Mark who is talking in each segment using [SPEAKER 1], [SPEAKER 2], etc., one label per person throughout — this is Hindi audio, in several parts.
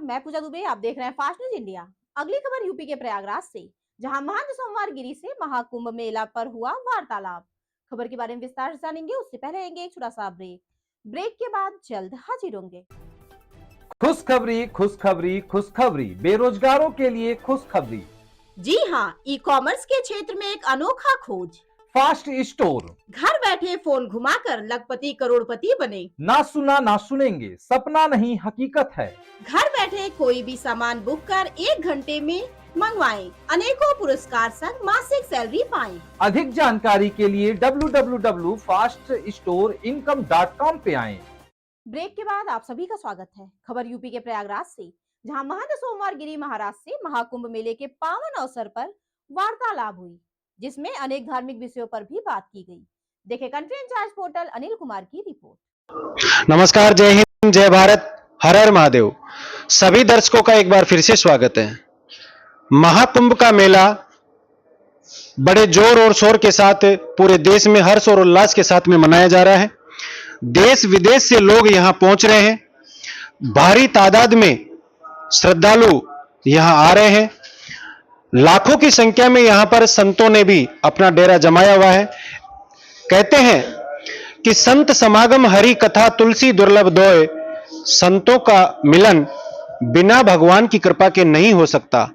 [SPEAKER 1] मैं पूजा दुबे। आप देख रहे हैं फास्ट न्यूज इंडिया। अगली खबर यूपी के प्रयागराज से, जहां महंत सोमवार गिरी से महाकुंभ मेला पर हुआ वार्तालाप। खबर के बारे में विस्तार से जानेंगे, उससे पहले लेंगे एक छोटा सा ब्रेक के बाद जल्द हाजिर होंगे।
[SPEAKER 2] खुशखबरी खुशखबरी खुशखबरी, बेरोजगारों के लिए खुशखबरी।
[SPEAKER 1] जी हाँ, ई कॉमर्स के क्षेत्र में एक अनोखा खोज।
[SPEAKER 2] Fast store.
[SPEAKER 1] घर बैठे फोन घुमाकर लखपति करोड़पति बने।
[SPEAKER 2] ना सुना ना सुनेंगे, सपना नहीं हकीकत है।
[SPEAKER 1] घर बैठे कोई भी सामान बुक कर 1 घंटे में मंगवाएं। अनेकों पुरस्कार संग मासिक सैलरी पाएं।
[SPEAKER 2] अधिक जानकारी के लिए www.faststoreincome.com पे आएं।
[SPEAKER 1] ब्रेक के बाद आप सभी का स्वागत है। खबर यूपी के प्रयागराज से, जहां महंत सोमवार गिरी महाराज से महाकुंभ मेले के पावन अवसर पर वार्तालाप हुई, जिसमें अनेक धार्मिक विषयों पर भी बात की गई। देखें country incharge portal Anil Kumar की रिपोर्ट।
[SPEAKER 3] नमस्कार, जय हिंद, जय भारत, हर हर महादेव। सभी दर्शकों का एक बार फिर से स्वागत है। महाकुंभ का मेला बड़े जोर और शोर के साथ पूरे देश में हर्ष और उल्लास के साथ में मनाया जा रहा है। देश विदेश से लोग यहां पहुंच रहे हैं। भारी तादाद में श्रद्धालु यहां आ रहे हैं। लाखों की संख्या में यहां पर संतों ने भी अपना डेरा जमाया हुआ है। कहते हैं कि संत समागम हरि कथा तुलसी दुर्लभ दोय, संतों का मिलन बिना भगवान की कृपा के नहीं हो सकता।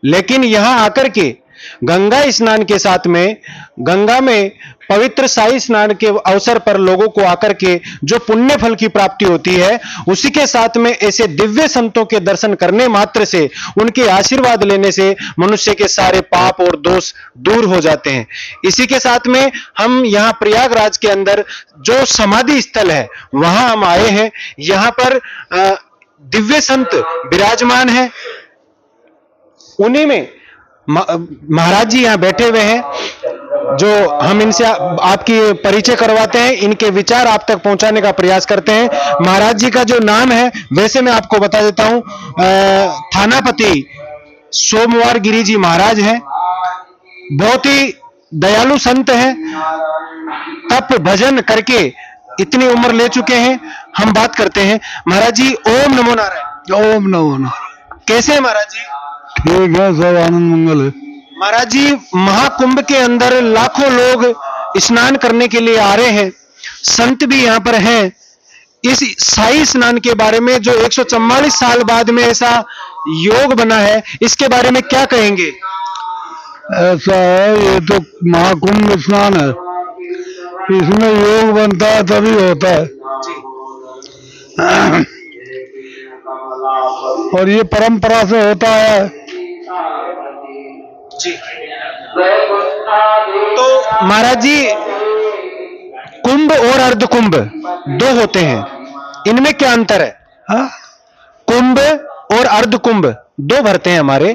[SPEAKER 3] लेकिन यहां आकर के गंगा स्नान के साथ में, गंगा में पवित्र शाही स्नान के अवसर पर लोगों को आकर के जो पुण्य फल की प्राप्ति होती है, उसी के साथ में ऐसे दिव्य संतों के दर्शन करने मात्र से, उनके आशीर्वाद लेने से मनुष्य के सारे पाप और दोष दूर हो जाते हैं। इसी के साथ में हम यहाँ प्रयागराज के अंदर जो समाधि स्थल है वहां हम आए हैं। यहाँ पर दिव्य संत विराजमान है। उन्हीं में महाराज जी यहाँ बैठे हुए हैं, जो हम इनसे आपकी परिचय करवाते हैं, इनके विचार आप तक पहुंचाने का प्रयास करते हैं। महाराज जी का जो नाम है, वैसे मैं आपको बता देता हूं, थानापति सोमवार गिरी जी महाराज हैं। बहुत ही दयालु संत हैं। तप भजन करके इतनी उम्र ले चुके हैं। हम बात करते हैं। महाराज जी, ओम नमो नारायण।
[SPEAKER 4] ओम नमो नारायण।
[SPEAKER 3] कैसे हैं महाराज जी?
[SPEAKER 4] ठीक है, सब आनंद मंगल है।
[SPEAKER 3] महाराज जी, महाकुंभ के अंदर लाखों लोग स्नान करने के लिए आ रहे हैं। संत भी यहाँ पर हैं। इस शाही स्नान के बारे में, जो 144 साल बाद में ऐसा योग बना है, इसके बारे में क्या कहेंगे?
[SPEAKER 4] ऐसा है, ये तो महाकुंभ स्नान है, इसमें योग बनता है तभी होता है। और ये परंपरा से होता है
[SPEAKER 3] जी। तो महाराज जी, कुंभ और अर्धकुंभ दो होते हैं, इनमें क्या अंतर है?
[SPEAKER 4] हाँ?
[SPEAKER 3] कुंभ और अर्धकुंभ दो भरते हैं हमारे,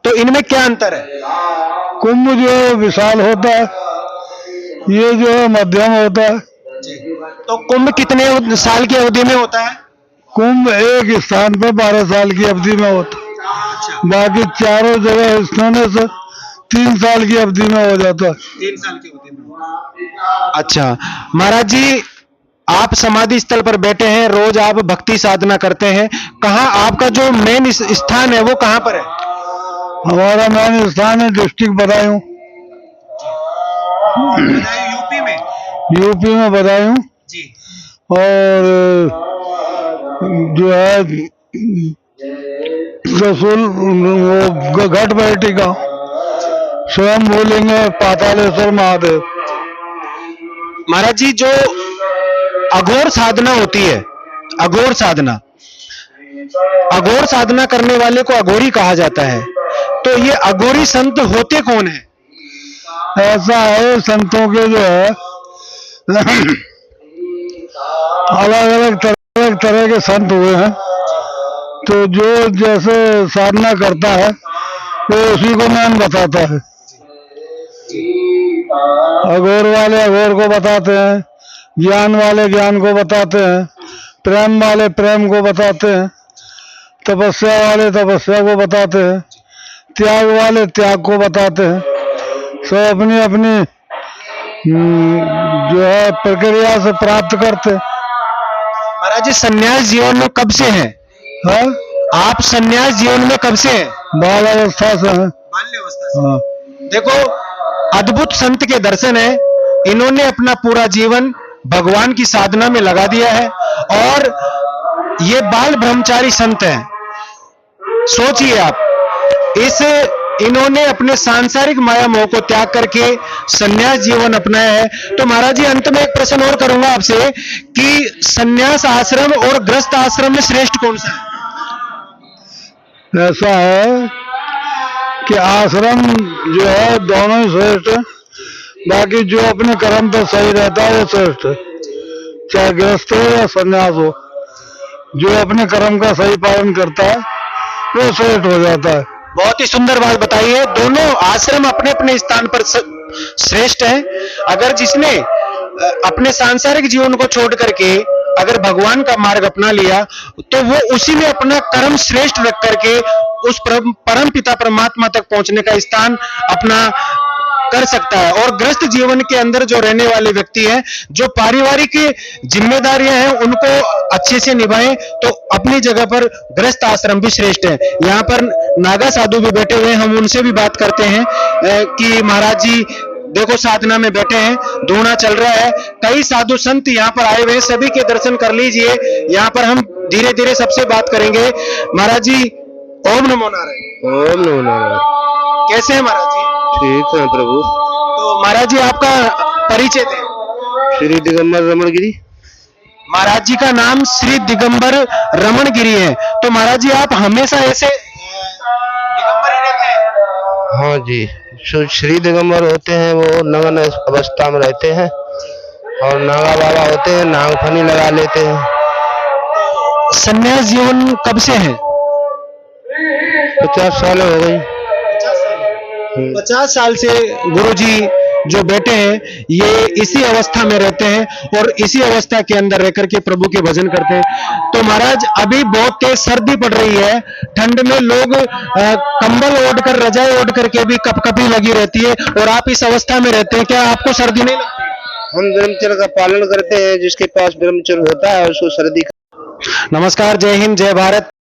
[SPEAKER 3] तो इनमें क्या अंतर है?
[SPEAKER 4] कुंभ जो विशाल होता है, ये जो है मध्यम होता है।
[SPEAKER 3] तो कुंभ कितने साल की अवधि में होता है?
[SPEAKER 4] कुंभ एक स्थान पर 12 साल की अवधि में होता है। बाकी चारों जगह स्नान से 3 साल की अवधि में हो जाता है।
[SPEAKER 3] 3 साल की अवधि में। अच्छा महाराज जी, आप समाधि स्थल पर बैठे हैं, रोज आप भक्ति साधना करते हैं। कहाँ आपका जो मेन स्थान है वो कहाँ पर है?
[SPEAKER 4] हमारा मेन स्थान है डिस्ट्रिक्ट बदायूं।
[SPEAKER 3] यूपी में?
[SPEAKER 4] यूपी में बदायूं
[SPEAKER 3] जी।
[SPEAKER 4] और जो है रसूल वो घट बैठी का स्वयं बोलेंगे पातालेश्वर महादेव।
[SPEAKER 3] महाराज जी, जो अघोर साधना होती है, अघोर साधना करने वाले को अघोरी कहा जाता है। तो ये अघोरी संत होते कौन है?
[SPEAKER 4] ऐसा है, संतों के जो है अलग अलग तरह के संत हुए हैं। तो जो जैसे साधना करता है वो उसी को नाम बताता है। अघोर वाले अघोर को बताते हैं, ज्ञान वाले ज्ञान को बताते हैं, प्रेम वाले प्रेम को बताते हैं, तपस्या वाले तपस्या को बताते हैं, त्याग वाले त्याग को बताते हैं। सब अपनी अपनी जो है प्रक्रिया से प्राप्त करते।
[SPEAKER 3] महाराज जी, संन्यास जीवन में कब से है?
[SPEAKER 4] हाँ?
[SPEAKER 3] आप संन्यास जीवन में कब से हैं?
[SPEAKER 4] बाल अवस्था से है।
[SPEAKER 3] बाल्यावस्था से।
[SPEAKER 4] हाँ।
[SPEAKER 3] देखो, अद्भुत संत के दर्शन है। इन्होंने अपना पूरा जीवन भगवान की साधना में लगा दिया है और ये बाल ब्रह्मचारी संत हैं। सोचिए आप, इन्होंने अपने सांसारिक माया मोह को त्याग करके संन्यास जीवन अपनाया है। तो महाराज जी, अंत में एक प्रश्न और करूंगा आपसे कि संन्यास आश्रम और गृहस्थ आश्रम में श्रेष्ठ कौन सा है?
[SPEAKER 4] ऐसा है कि आश्रम जो है दोनों ही श्रेष्ठ है, बाकी जो अपने कर्म पर सही रहता है वो श्रेष्ठ है, चाहे गृहस्थ हो या संन्यास हो। जो अपने कर्म का सही पालन करता है वो श्रेष्ठ हो जाता है।
[SPEAKER 3] बहुत ही सुंदर बात बताई है। दोनों आश्रम अपने अपने स्थान पर श्रेष्ठ हैं। अगर जिसने अपने सांसारिक जीवन को छोड़ करके अगर भगवान का मार्ग अपना लिया तो वो उसी में अपना कर्म श्रेष्ठ रख करके उस परम पिता परमात्मा तक पहुंचने का स्थान अपना कर सकता है। और गृहस्थ जीवन के अंदर जो रहने वाले व्यक्ति हैं, जो पारिवारिक जिम्मेदारियां हैं उनको अच्छे से निभाएं, तो अपनी जगह पर गृहस्थ आश्रम भी श्रेष्ठ है। यहाँ पर नागा साधु भी बैठे हुए हैं, हम उनसे भी बात करते हैं कि महाराज जी देखो साधना में बैठे हैं, धूना चल रहा है, कई साधु संत यहाँ पर आए हुए हैं, सभी के दर्शन कर लीजिए। यहाँ पर हम धीरे धीरे सबसे बात करेंगे। महाराज जी, ओम नमो नारायण।
[SPEAKER 5] ओम नमो नारायण।
[SPEAKER 3] कैसे हैं महाराज जी?
[SPEAKER 5] ठीक है प्रभु।
[SPEAKER 3] तो महाराज जी, आपका परिचय दें।
[SPEAKER 5] श्री दिगंबर रमणगिरी।
[SPEAKER 3] महाराज जी का नाम श्री दिगंबर रमणगिरी है। तो महाराज जी, आप हमेशा ऐसे दिगंबर ही रहते हैं?
[SPEAKER 5] हाँ जी, श्री दिगंबर होते हैं, वो नग्न अवस्था में रहते हैं और नागा बाबा होते हैं, नागफनी लगा लेते हैं।
[SPEAKER 3] संन्यास जीवन कब से है?
[SPEAKER 5] 50 साल हो गई।
[SPEAKER 3] 50 साल से गुरुजी जो बैठे हैं ये इसी अवस्था में रहते हैं और इसी अवस्था के अंदर रह करके प्रभु के भजन करते हैं। तो महाराज, अभी बहुत तेज सर्दी पड़ रही है, ठंड में लोग कंबल ओढ़ कर, रजाई ओढ़ करके भी कपकपी लगी रहती है और आप इस अवस्था में रहते हैं, क्या आपको सर्दी नहीं लगती?
[SPEAKER 5] हम ब्रह्मचर्य का पालन करते हैं, जिसके पास ब्रह्मचर्य होता है उसको सर्दी।
[SPEAKER 3] नमस्कार, जय हिंद, जय भारत।